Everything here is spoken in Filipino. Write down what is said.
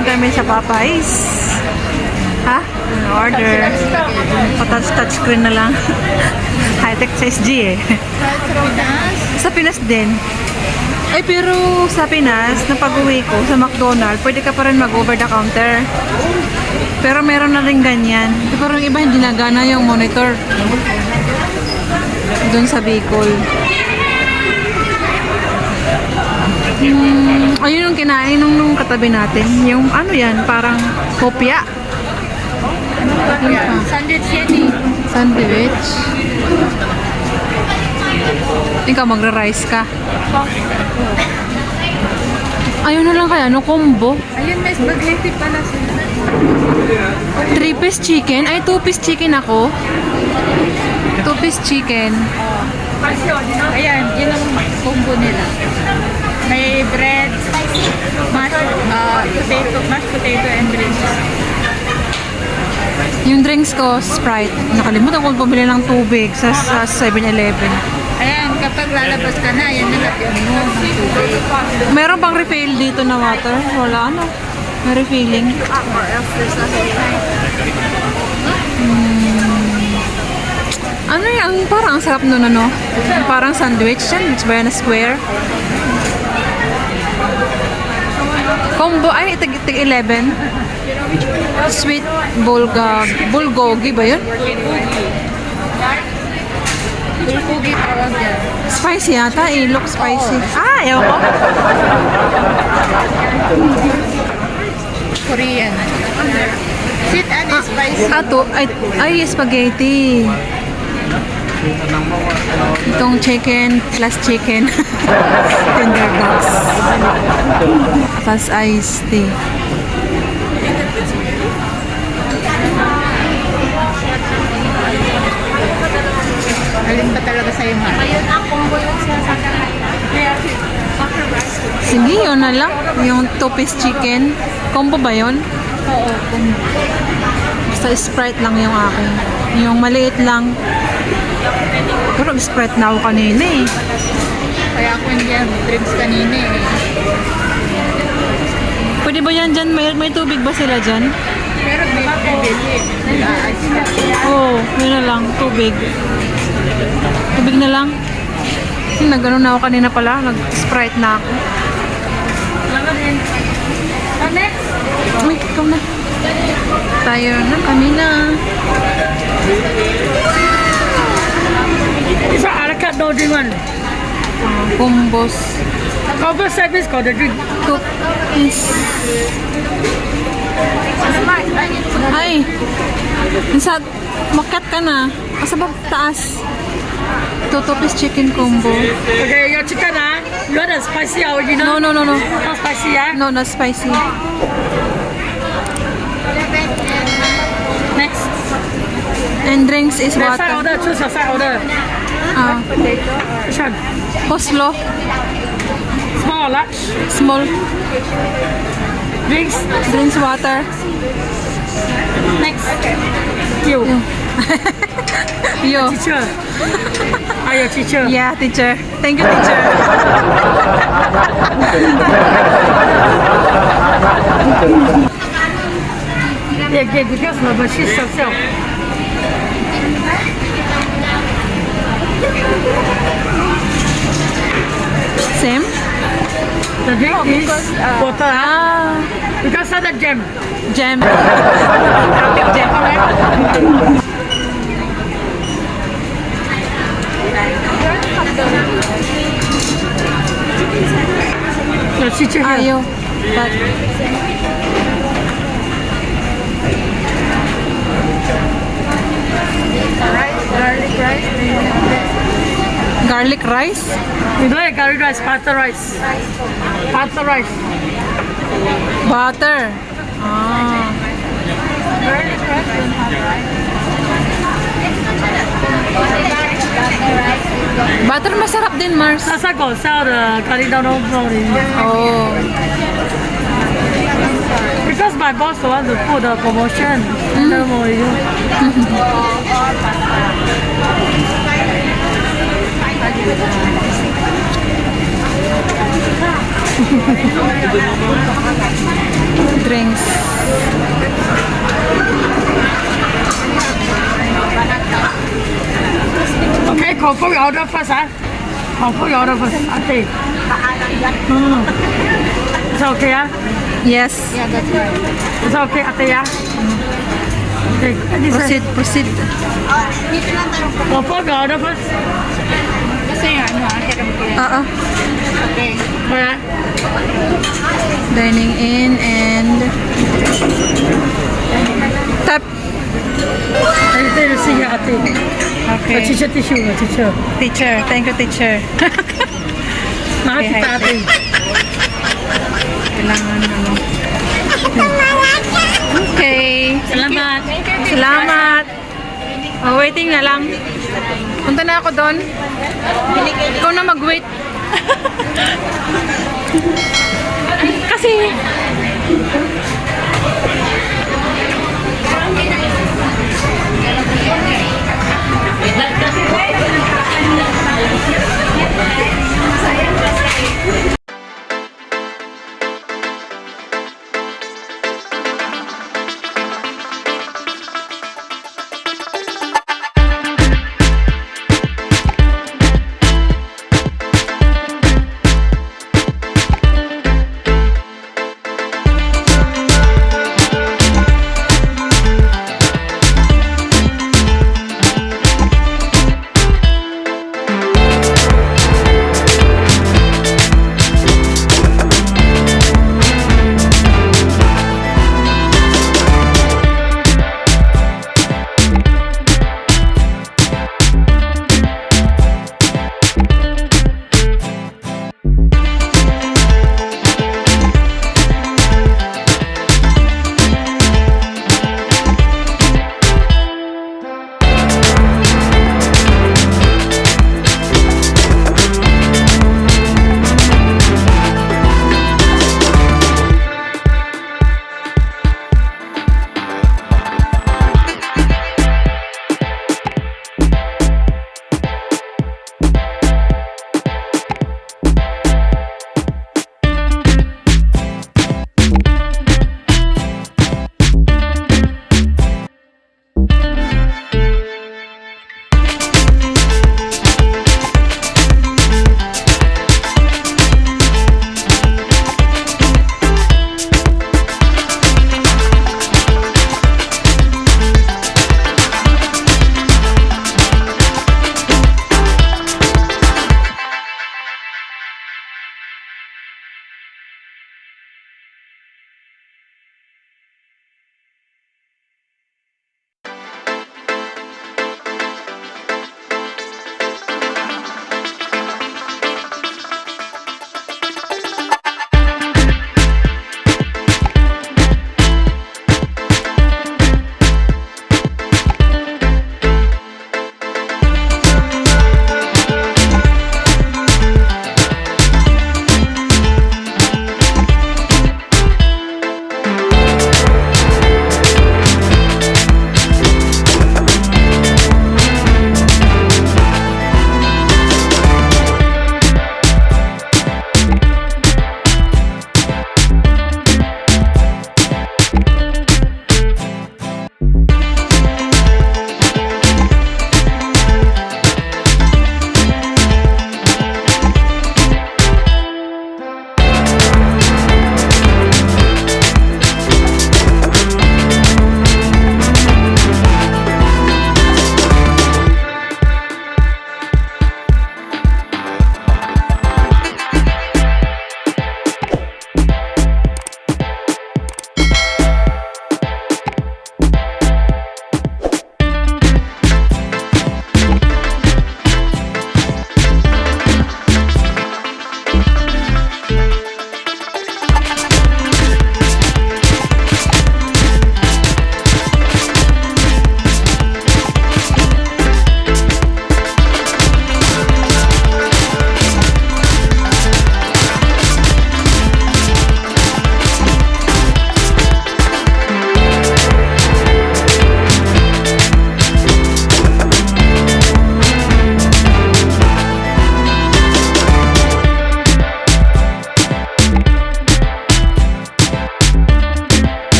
Kain kami sa Popeyes. Ha? Order. Pa-touch screen na lang. High-tech sa SG eh. Sa Pinas din. Ay, pero sa Pinas, na pag-uwi ko sa McDonald's, pwede ka pa rin mag-over the counter. Pero meron na rin ganyan. Pero yung iba hindi nagana yung monitor. Doon sa Bicol. Ayun yung kinain nung katabi natin. Yung ano yan, parang kopya. Sandwich yan eh. Sandwich. Ikaw magra-rice ka. Ayun na lang kaya, no combo. Ayun, may spaghetti pala sila. 3-piece chicken? Ay, 2-piece chicken ako. 2-piece chicken. Ayan, yun ang combo nila. May bread, mashed potato and drinks. Yung drinks ko, Sprite. Nakalimutan ko bumili ng tubig sa 7-Eleven. Ayan, kapag lalabas ka na, yan nalagyan mo ng tubig. Meron bang refill dito na water? Wala, ano? May refilling. Ano yan? Parang ang sarap nun, ano? Parang sandwich. Sandwich ba yan na square? Combo, ay, tig 11. Sweet bulgogi ba yun? Bulgogi tawag yan. Spicy yata, eh. Look spicy. Ah, ewan ko. Korean. Sweet and spicy. Ay, spaghetti. Itong chicken plus chicken. Tender box. Plus iced tea. Alin ba talaga sa'yo, ma? Ayun ang combo yung sinasabi. Sige, yun na lang. Yung 2-piece chicken. Combo ba yun? Oo, combo. Basta Sprite lang yung akin. Yung maliit lang. Pero Sprite na ako kanina eh. Kaya ako hindi yan drinks kanina eh. Pwede ba yan dyan? May tubig ba sila dyan? Pero may bibili. Oo, yun na lang. Tubig. Tubig na lang. Nag-ano na ako kanina pala. Nag-Sprite na ako. Next! Uy, ikaw na. Tayo na kanina. It's a la carte no drink one. Combos. Combo service got the drink. Cookies. Ay! Nasa, makat ka na. Asa ba taas? 2-piece chicken combo. Okay, your chicken ah. You want the spicy original? No. Not spicy ah. No, not spicy. Next. And drinks is Next side water. order. Choose your side order. Which one? Coleslaw. Small or large? Small. Drinks. Drinks water. Next. You. Yo. Teacher. Are you a teacher? Yeah, teacher. Thank you, teacher. Yeah, because no, but she's herself. Same? The drink is water ah. Because of the jam. Jam. Traffic jam. The teacher here. Ayaw. But, Garlic rice. garlic rice? You know a curry rice, pata rice. Pata rice. Butter. Ah. Garlic rice don't have rice. Butter masarap din, Mars. Sasa got sell the curry down only. Oh. Because my boss want to put the promotion. No more you. drinks. Okay, call for your order first, huh? Call for your order first. Okay. It's okay, yeah? Yes. Yeah, that's right. It's okay, ate, yeah? Okay. Proceed, proceed. Call for your order first. Kasi yung ano, hiram ko yan. Oo. Okay. Yeah. Dining in and tap. Ate, you see your ate. Okay. Teacher, teacher. Teacher. Thank you, teacher. Mahal Okay, kita, hi. ate. Kailangan ano. Okay. Salamat. Salamat. Oh, waiting na lang. Punta na ako doon. Ikaw na mag-wait. Kasi